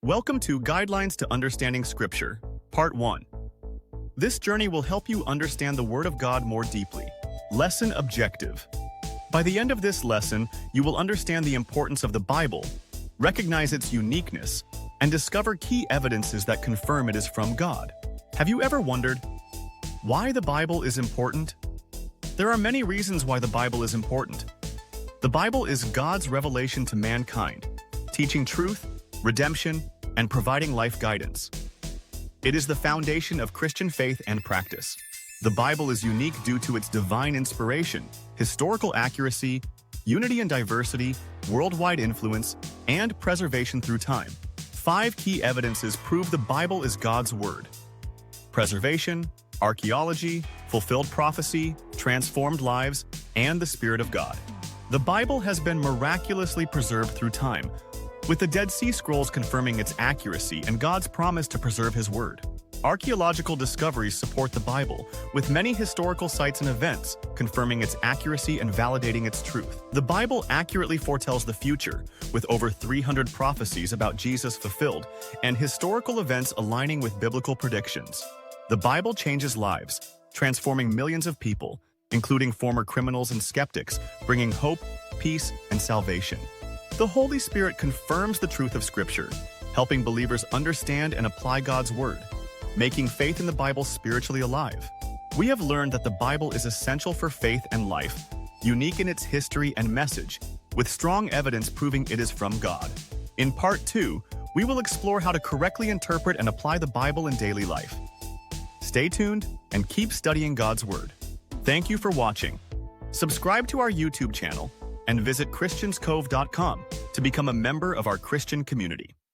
Welcome to Guidelines to Understanding Scripture, Part 1. This journey will help you understand the Word of God more deeply. Lesson Objective. By the end of this lesson, you will understand the importance of the Bible, recognize its uniqueness, and discover key evidences that confirm it is from God. Have you ever wondered why the Bible is important? There are many reasons why the Bible is important. The Bible is God's revelation to mankind, teaching truth, redemption, and providing life guidance. It is the foundation of Christian faith and practice. The Bible is unique due to its divine inspiration, historical accuracy, unity and diversity, worldwide influence, and preservation through time. 5 key evidences prove the Bible is God's Word: preservation, archaeology, fulfilled prophecy, transformed lives, and the Spirit of God. The Bible has been miraculously preserved through time, with the Dead Sea Scrolls confirming its accuracy and God's promise to preserve His Word. Archaeological discoveries support the Bible, with many historical sites and events confirming its accuracy and validating its truth. The Bible accurately foretells the future, with over 300 prophecies about Jesus fulfilled and historical events aligning with biblical predictions. The Bible changes lives, transforming millions of people, including former criminals and skeptics, bringing hope, peace, and salvation. The Holy Spirit confirms the truth of Scripture, helping believers understand and apply God's Word, making faith in the Bible spiritually alive. We have learned that the Bible is essential for faith and life, unique in its history and message, with strong evidence proving it is from God. In Part 2, we will explore how to correctly interpret and apply the Bible in daily life. Stay tuned and keep studying God's Word. Thank you for watching. Subscribe to our YouTube channel and visit christianscove.com to become a member of our Christian community.